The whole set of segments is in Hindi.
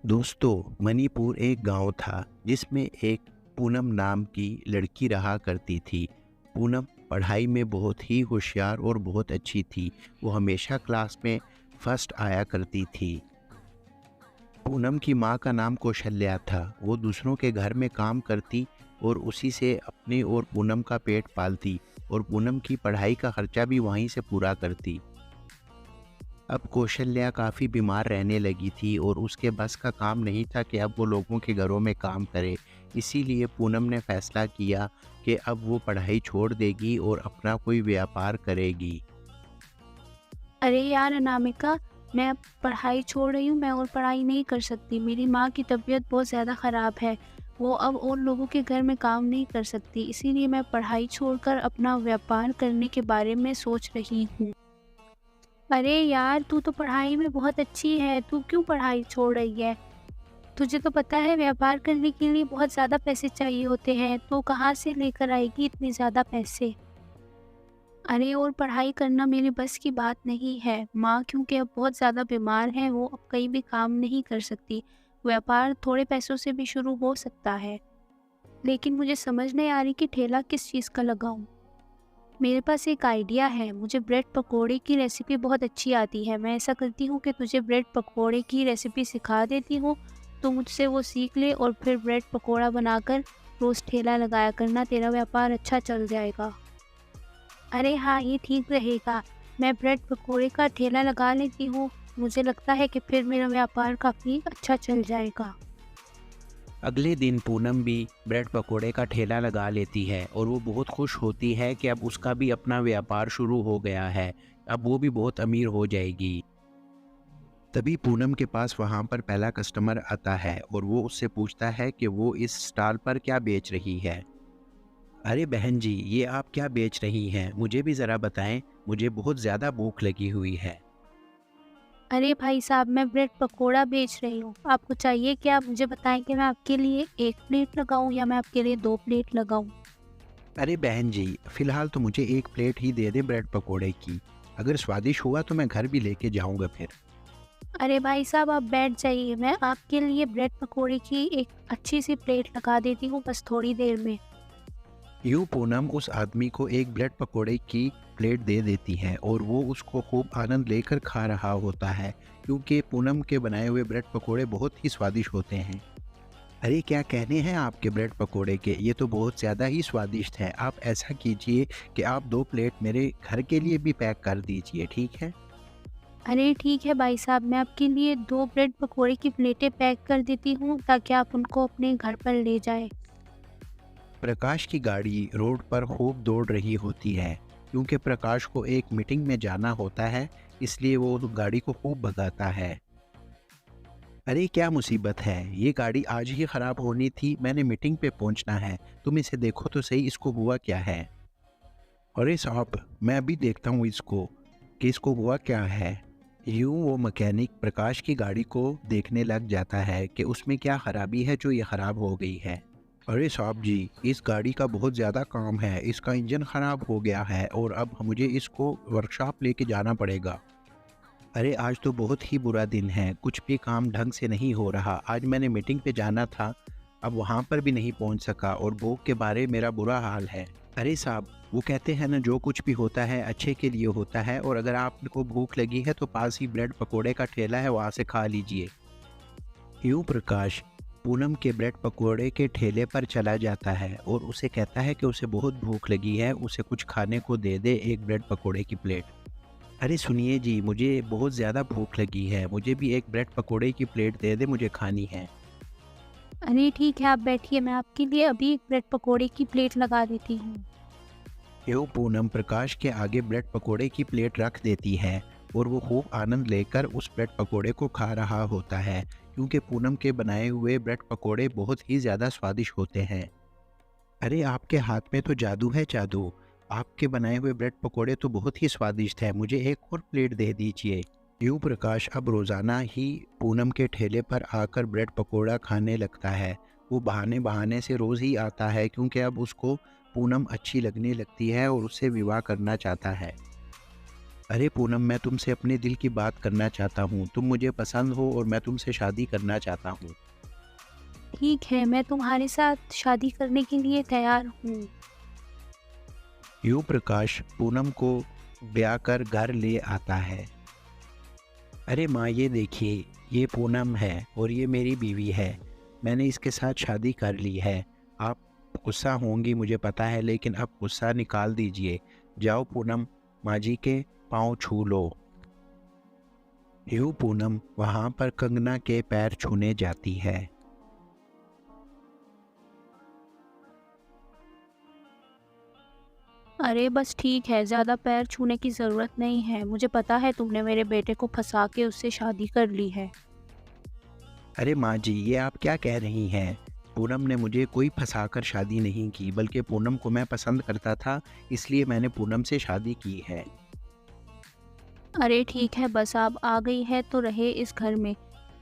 दोस्तों, मणिपुर एक गांव था जिसमें एक पूनम नाम की लड़की रहा करती थी। पूनम पढ़ाई में बहुत ही होशियार और बहुत अच्छी थी। वो हमेशा क्लास में फर्स्ट आया करती थी। पूनम की माँ का नाम कौशल्या था। वो दूसरों के घर में काम करती और उसी से अपने और पूनम का पेट पालती और पूनम की पढ़ाई का खर्चा भी वहीं से पूरा करती। अब कौशल्या काफ़ी बीमार रहने लगी थी और उसके बस का काम नहीं था कि अब वो लोगों के घरों में काम करे। इसीलिए पूनम ने फैसला किया कि अब वो पढ़ाई छोड़ देगी और अपना कोई व्यापार करेगी। अरे यार अनामिका, मैं अब पढ़ाई छोड़ रही हूँ। मैं और पढ़ाई नहीं कर सकती। मेरी माँ की तबीयत बहुत ज़्यादा ख़राब है। वो अब और लोगों के घर में काम नहीं कर सकती, इसीलिए मैं पढ़ाई छोड़कर अपना व्यापार करने के बारे में सोच रही हूँ। अरे यार, तू तो पढ़ाई में बहुत अच्छी है, तू क्यों पढ़ाई छोड़ रही है? तुझे तो पता है व्यापार करने के लिए बहुत ज़्यादा पैसे चाहिए होते हैं, तो कहाँ से लेकर आएगी इतने ज़्यादा पैसे? अरे और पढ़ाई करना मेरे बस की बात नहीं है। माँ क्योंकि अब बहुत ज़्यादा बीमार है, वो अब कहीं भी काम नहीं कर सकती। व्यापार थोड़े पैसों से भी शुरू हो सकता है, लेकिन मुझे समझ नहीं आ रही कि ठेला किस चीज़ का लगाऊँ। मेरे पास एक आइडिया है, मुझे ब्रेड पकोड़े की रेसिपी बहुत अच्छी आती है। मैं ऐसा करती हूँ कि तुझे ब्रेड पकोड़े की रेसिपी सिखा देती हूँ, तो मुझसे वो सीख ले और फिर ब्रेड पकोड़ा बनाकर रोज़ ठेला लगाया करना, तेरा व्यापार अच्छा चल जाएगा। अरे हाँ, ये ठीक रहेगा। मैं ब्रेड पकोड़े का ठेला लगा लेती हूँ। मुझे लगता है कि फिर मेरा व्यापार काफ़ी अच्छा चल जाएगा। अगले दिन पूनम भी ब्रेड पकोड़े का ठेला लगा लेती है और वो बहुत खुश होती है कि अब उसका भी अपना व्यापार शुरू हो गया है। अब वो भी बहुत अमीर हो जाएगी। तभी पूनम के पास वहाँ पर पहला कस्टमर आता है और वो उससे पूछता है कि वो इस स्टॉल पर क्या बेच रही है। अरे बहन जी, ये आप क्या बेच रही हैं? मुझे भी ज़रा बताएं, मुझे बहुत ज़्यादा भूख लगी हुई है। अरे भाई साहब, मैं ब्रेड पकोड़ा बेच रही हूँ। आपको चाहिए क्या? आप मुझे बताएँ कि मैं आपके लिए 1 प्लेट लगाऊँ या मैं आपके लिए 2 प्लेट लगाऊँ? अरे बहन जी, फ़िलहाल तो मुझे एक प्लेट ही दे दें ब्रेड पकोड़े की। अगर स्वादिष्ट हुआ तो मैं घर भी लेके जाऊँगा फिर। अरे भाई साहब, आप बैठ जाइए। मैं आपके लिए ब्रेड पकोड़े की एक अच्छी-सी प्लेट लगा देती हूँ बस थोड़ी देर में। यूँ पूनम उस आदमी को एक ब्रेड पकोड़े की प्लेट दे देती है और वो उसको खूब आनंद लेकर खा रहा होता है, क्योंकि पूनम के बनाए हुए ब्रेड पकोड़े बहुत ही स्वादिष्ट होते हैं। अरे क्या कहने हैं आपके ब्रेड पकोड़े के, ये तो बहुत ज़्यादा ही स्वादिष्ट है। आप ऐसा कीजिए कि आप 2 प्लेट मेरे घर के लिए भी पैक कर दीजिए, ठीक है? अरे ठीक है भाई साहब, मैं आपके लिए 2 ब्रेड पकोड़े की प्लेटें पैक कर देती हूँ ताकि आप उनको अपने घर पर ले जाएँ। प्रकाश की गाड़ी रोड पर खूब दौड़ रही होती है, क्योंकि प्रकाश को एक मीटिंग में जाना होता है, इसलिए वो उस गाड़ी को खूब भगाता है। अरे क्या मुसीबत है, ये गाड़ी आज ही ख़राब होनी थी, मैंने मीटिंग पे पहुंचना है। तुम इसे देखो तो सही, इसको हुआ क्या है? अरे साहब, मैं अभी देखता हूँ इसको कि इसको हुआ क्या है। यूँ वो मैकेनिक प्रकाश की गाड़ी को देखने लग जाता है कि उसमें क्या ख़राबी है जो ये ख़राब हो गई है। अरे साहब जी, इस गाड़ी का बहुत ज़्यादा काम है, इसका इंजन ख़राब हो गया है और अब मुझे इसको वर्कशॉप लेके जाना पड़ेगा। अरे आज तो बहुत ही बुरा दिन है, कुछ भी काम ढंग से नहीं हो रहा। आज मैंने मीटिंग पे जाना था, अब वहाँ पर भी नहीं पहुँच सका और भूख के बारे मेरा बुरा हाल है। अरे साहब, वो कहते हैं ना, जो कुछ भी होता है अच्छे के लिए होता है, और अगर आपको भूख लगी है तो पास ही ब्रेड पकोड़े का ठेला है, वहाँ से खा लीजिए। यूँ प्रकाश पूनम के ब्रेड पकोड़े के ठेले पर चला जाता है और उसे कहता है कि उसे बहुत भूख लगी है, उसे कुछ खाने को दे दे एक ब्रेड पकोड़े की प्लेट। अरे सुनिए जी, मुझे बहुत ज़्यादा भूख लगी है, मुझे भी एक ब्रेड पकोड़े की प्लेट दे दे, मुझे खानी है। अरे ठीक है, आप बैठिए, मैं आपके लिए अभी एक ब्रेड पकोड़े की प्लेट लगा देती हूँ। यूँ पूनम प्रकाश के आगे ब्रेड पकोड़े की प्लेट रख देती है और वो खूब आनंद लेकर उस ब्रेड पकोड़े को खा रहा होता है, क्योंकि पूनम के बनाए हुए ब्रेड पकोड़े बहुत ही ज़्यादा स्वादिष्ट होते हैं। अरे आपके हाथ में तो जादू है जादू, आपके बनाए हुए ब्रेड पकोड़े तो बहुत ही स्वादिष्ट है, मुझे एक और प्लेट दे दीजिए। यूँ प्रकाश अब रोज़ाना ही पूनम के ठेले पर आकर ब्रेड पकोड़ा खाने लगता है। वो बहाने बहाने से रोज़ ही आता है, क्योंकि अब उसको पूनम अच्छी लगने लगती है और उससे विवाह करना चाहता है। अरे पूनम, मैं तुमसे अपने दिल की बात करना चाहता हूँ। तुम मुझे पसंद हो और मैं तुमसे शादी करना चाहता हूँ। ठीक है, मैं तुम्हारे साथ शादी करने के लिए तैयार हूँ। यूं प्रकाश पूनम को ब्याह कर घर ले आता है। अरे माँ, ये देखिए, ये पूनम है और ये मेरी बीवी है। मैंने इसके साथ शादी कर ली है। आप गुस्सा होंगी मुझे पता है, लेकिन अब गुस्सा निकाल दीजिए। जाओ पूनम, माँ जी के पाँव छू लो। यूं पूनम वहाँ पर कंगना के पैर छूने जाती है। अरे बस ठीक है, ज़्यादा पैर छूने की ज़रूरत नहीं है। मुझे पता है तुमने मेरे बेटे को फँसा के उससे शादी कर ली है। अरे माँ जी, ये आप क्या कह रही हैं? पूनम ने मुझे कोई फंसाकर शादी नहीं की, बल्कि पूनम को मैं पसंद करता था, इसलिए मैंने पूनम से शादी की है। अरे ठीक है, बस अब आ गई है तो रहे इस घर में।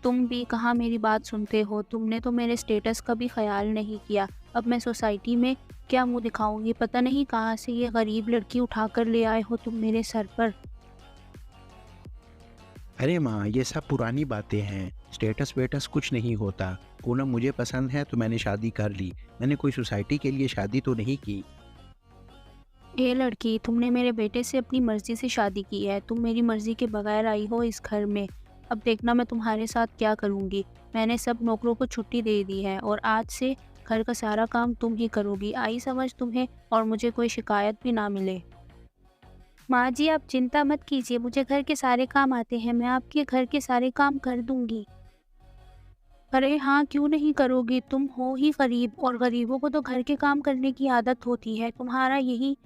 तुम भी कहाँ मेरी बात सुनते हो? तुमने तो मेरे स्टेटस का भी ख़्याल नहीं किया। अब मैं सोसाइटी में क्या मुँह दिखाऊँगी? पता नहीं कहाँ से ये गरीब लड़की उठा कर ले आए हो तुम मेरे सर पर। अरे माँ, ये सब पुरानी बातें हैं। स्टेटस वेटस कुछ नहीं होता। पूनम मुझे पसंद है तो मैंने शादी कर ली। मैंने कोई सोसाइटी के लिए शादी तो नहीं की। ये लड़की, तुमने मेरे बेटे से अपनी मर्ज़ी से शादी की है। तुम मेरी मर्ज़ी के बगैर आई हो इस घर में। अब देखना मैं तुम्हारे साथ क्या करूँगी। मैंने सब नौकरों को छुट्टी दे दी है और आज से घर का सारा काम तुम ही करोगी। आई समझ तुम्हें? और मुझे कोई शिकायत भी ना मिले। माँ जी, आप चिंता मत कीजिए, मुझे घर के सारे काम आते हैं। मैं आपके घर के सारे काम कर दूँगी। अरे हाँ, क्यों नहीं करोगी? तुम हो ही गरीब और गरीबों को तो घर के काम करने की आदत होती है। तुम्हारा यही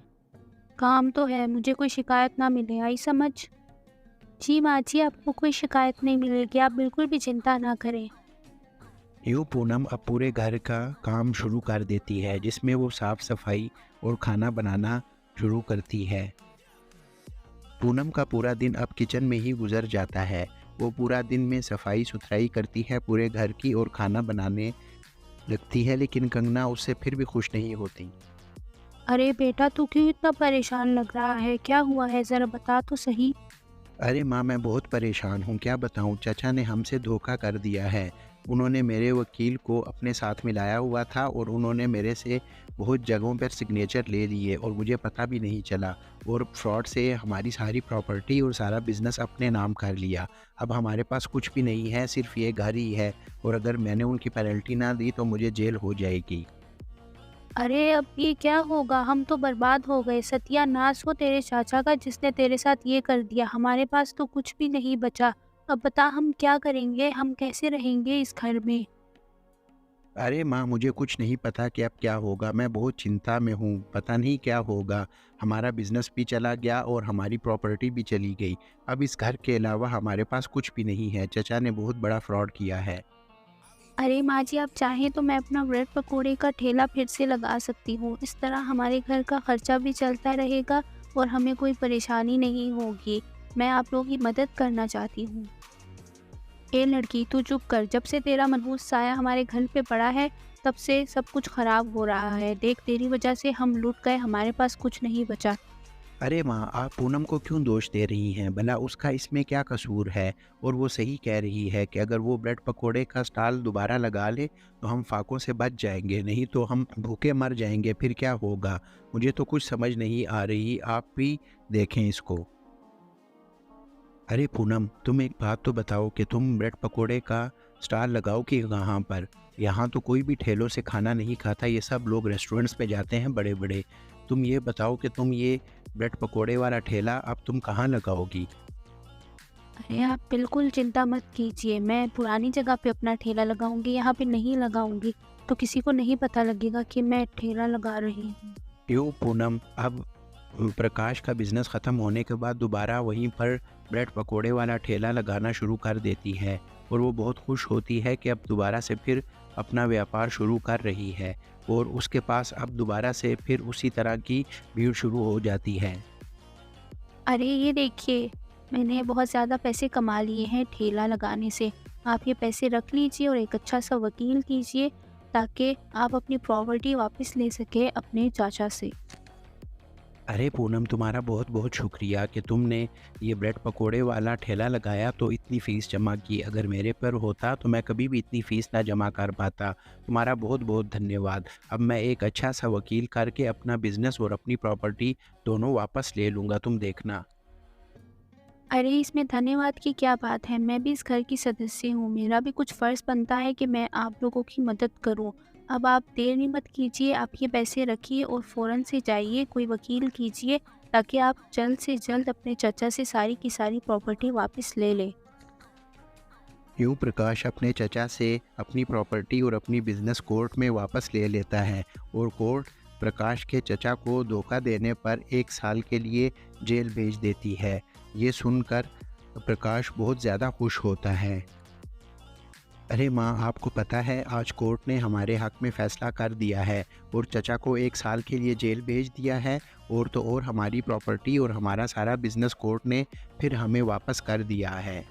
काम तो है, मुझे कोई शिकायत ना मिले, आई समझ? जी माँ जी, आपको कोई शिकायत नहीं मिलेगी, आप बिल्कुल भी चिंता ना करें। यूँ पूनम अब पूरे घर का काम शुरू कर देती है, जिसमें वो साफ सफाई और खाना बनाना शुरू करती है। पूनम का पूरा दिन अब किचन में ही गुजर जाता है। वो पूरा दिन में सफाई सुथराई करती है पूरे घर की और खाना बनाने लगती है, लेकिन कंगना उससे फिर भी खुश नहीं होती। अरे बेटा, तू क्यों इतना परेशान लग रहा है? क्या हुआ है? ज़रा बता तो सही। अरे माँ, मैं बहुत परेशान हूँ, क्या बताऊँ। चाचा ने हमसे धोखा कर दिया है। उन्होंने मेरे वकील को अपने साथ मिलाया हुआ था और उन्होंने मेरे से बहुत जगहों पर सिग्नेचर ले लिए और मुझे पता भी नहीं चला, और फ्रॉड से हमारी सारी प्रॉपर्टी और सारा बिजनेस अपने नाम कर लिया। अब हमारे पास कुछ भी नहीं है, सिर्फ ये घर ही है, और अगर मैंने उनकी पेनल्टी ना दी तो मुझे जेल हो जाएगी। अरे अब ये क्या होगा? हम तो बर्बाद हो गए। सत्यानाश हो तेरे चाचा का जिसने तेरे साथ ये कर दिया। हमारे पास तो कुछ भी नहीं बचा। अब बता हम क्या करेंगे? हम कैसे रहेंगे इस घर में? अरे माँ, मुझे कुछ नहीं पता कि अब क्या होगा। मैं बहुत चिंता में हूँ, पता नहीं क्या होगा। हमारा बिजनेस भी चला गया और हमारी प्रॉपर्टी भी चली गई। अब इस घर के अलावा हमारे पास कुछ भी नहीं है। चचा ने बहुत बड़ा फ्रॉड किया है। अरे माँ जी, आप चाहें तो मैं अपना ब्रेड पकोड़े का ठेला फिर से लगा सकती हूँ। इस तरह हमारे घर का खर्चा भी चलता रहेगा और हमें कोई परेशानी नहीं होगी। मैं आप लोगों की मदद करना चाहती हूँ। ए लड़की, तू चुप कर। जब से तेरा मनहूस साया हमारे घर पे पड़ा है, तब से सब कुछ खराब हो रहा है। देख, तेरी वजह से हम लूट गए, हमारे पास कुछ नहीं बचा। अरे माँ, आप पूनम को क्यों दोष दे रही हैं? भला उसका इसमें क्या कसूर है? और वो सही कह रही है कि अगर वो ब्रेड पकोड़े का स्टॉल दोबारा लगा ले तो हम फाकों से बच जाएंगे, नहीं तो हम भूखे मर जाएंगे। फिर क्या होगा? मुझे तो कुछ समझ नहीं आ रही। आप भी देखें इसको। अरे पूनम, तुम एक बात तो बताओ कि तुम ब्रेड पकोड़े का स्टॉल लगाओगी कहाँ पर? यहाँ तो कोई भी ठेलों से खाना नहीं खाता, ये सब लोग रेस्टोरेंट्स पे जाते हैं बड़े बड़े। तुम ये बताओ कि तुम ये ब्रेड पकोड़े वाला ठेला अब तुम कहाँ लगाओगी? अरे आप बिल्कुल चिंता मत कीजिए, मैं पुरानी जगह पे अपना ठेला लगाऊंगी, यहाँ पे नहीं लगाऊंगी। तो किसी को नहीं पता लगेगा कि मैं ठेला लगा रही हूँ। क्यों पूनम, अब प्रकाश का बिजनेस ख़त्म होने के बाद दोबारा वहीं पर ब्रेड पकोड़े वाला ठेला लगाना शुरू कर देती है, और वो बहुत खुश होती है कि अब दोबारा से फिर अपना व्यापार शुरू कर रही है, और उसके पास अब दोबारा से फिर उसी तरह की भीड़ शुरू हो जाती है। अरे ये देखिए, मैंने बहुत ज़्यादा पैसे कमा लिए हैं ठेला लगाने से। आप ये पैसे रख लीजिए और एक अच्छा सा वकील कीजिए ताकि आप अपनी प्रॉपर्टी वापस ले सकें अपने चाचा से। अरे पूनम, तुम्हारा बहुत बहुत शुक्रिया कि तुमने ये ब्रेड पकोड़े वाला ठेला लगाया तो इतनी फ़ीस जमा की। अगर मेरे पर होता तो मैं कभी भी इतनी फ़ीस ना जमा कर पाता। तुम्हारा बहुत बहुत धन्यवाद। अब मैं एक अच्छा सा वकील करके अपना बिज़नेस और अपनी प्रॉपर्टी दोनों वापस ले लूँगा, तुम देखना। अरे इसमें धन्यवाद की क्या बात है, मैं भी इस घर की सदस्य हूँ, मेरा भी कुछ फ़र्ज़ बनता है कि मैं आप लोगों की मदद करूँ। अब आप देर मत कीजिए, आप ये पैसे रखिए और फ़ौरन से जाइए कोई वकील कीजिए, ताकि आप जल्द से जल्द अपने चाचा से सारी की सारी प्रॉपर्टी वापस ले लें। यूँ प्रकाश अपने चचा से अपनी प्रॉपर्टी और अपनी बिजनेस कोर्ट में वापस ले लेता है और कोर्ट प्रकाश के चचा को धोखा देने पर 1 साल के लिए जेल भेज देती है। ये सुनकर प्रकाश बहुत ज़्यादा खुश होता है। अरे माँ, आपको पता है आज कोर्ट ने हमारे हक में फ़ैसला कर दिया है और चचा को 1 साल के लिए जेल भेज दिया है। और तो और हमारी प्रॉपर्टी और हमारा सारा बिजनेस कोर्ट ने फिर हमें वापस कर दिया है।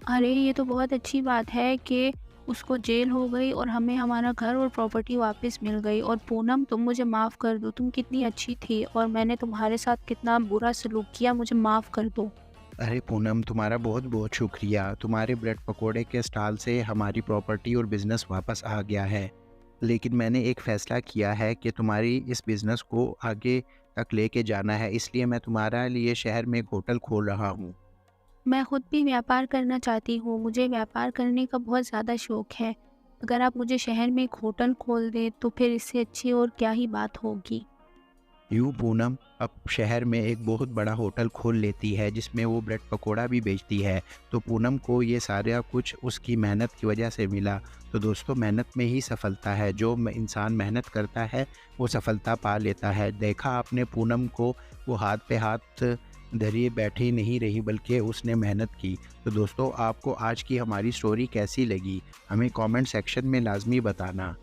अरे ये तो बहुत अच्छी बात है कि उसको जेल हो गई और हमें हमारा घर और प्रॉपर्टी वापस मिल गई। और पूनम, तुम मुझे माफ़ कर दो, तुम कितनी अच्छी थी और मैंने तुम्हारे साथ कितना बुरा सलूक किया, मुझे माफ़ कर दो। अरे पूनम, तुम्हारा बहुत बहुत शुक्रिया। तुम्हारे ब्रेड पकोड़े के स्टॉल से हमारी प्रॉपर्टी और बिज़नेस वापस आ गया है। लेकिन मैंने एक फ़ैसला किया है कि तुम्हारी इस बिज़नेस को आगे तक लेके जाना है, इसलिए मैं तुम्हारे लिए शहर में एक होटल खोल रहा हूँ। मैं खुद भी व्यापार करना चाहती हूँ, मुझे व्यापार करने का बहुत ज़्यादा शौक है। अगर आप मुझे शहर में एक होटल खोल दें तो फिर इससे अच्छी और क्या ही बात होगी। यूँ पूनम अब शहर में एक बहुत बड़ा होटल खोल लेती है जिसमें वो ब्रेड पकोड़ा भी बेचती है। तो पूनम को ये सारा कुछ उसकी मेहनत की वजह से मिला। तो दोस्तों, मेहनत में ही सफलता है। जो इंसान मेहनत करता है वो सफलता पा लेता है। देखा आपने पूनम को, वो हाथ पे हाथ धरिए बैठी नहीं रही बल्कि उसने मेहनत की। तो दोस्तों, आपको आज की हमारी स्टोरी कैसी लगी हमें कमेंट सेक्शन में लाजमी बताना।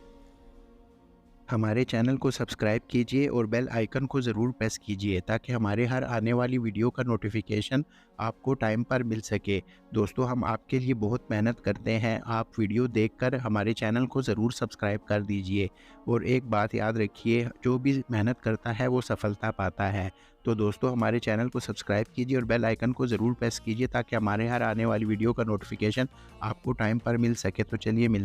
हमारे चैनल को सब्सक्राइब कीजिए और बेल आइकन को ज़रूर प्रेस कीजिए ताकि हमारे हर आने वाली वीडियो का नोटिफिकेशन आपको टाइम पर मिल सके। दोस्तों, हम आपके लिए बहुत मेहनत करते हैं, आप वीडियो देखकर हमारे चैनल को ज़रूर सब्सक्राइब कर दीजिए। और एक बात याद रखिए, जो भी मेहनत करता है वो सफलता पाता है। तो दोस्तों, हमारे चैनल को सब्सक्राइब कीजिए और बेल आइकन को ज़रूर प्रेस कीजिए ताकि हमारे हर आने वाली वीडियो का नोटिफिकेशन आपको टाइम पर मिल सके। तो चलिए मिल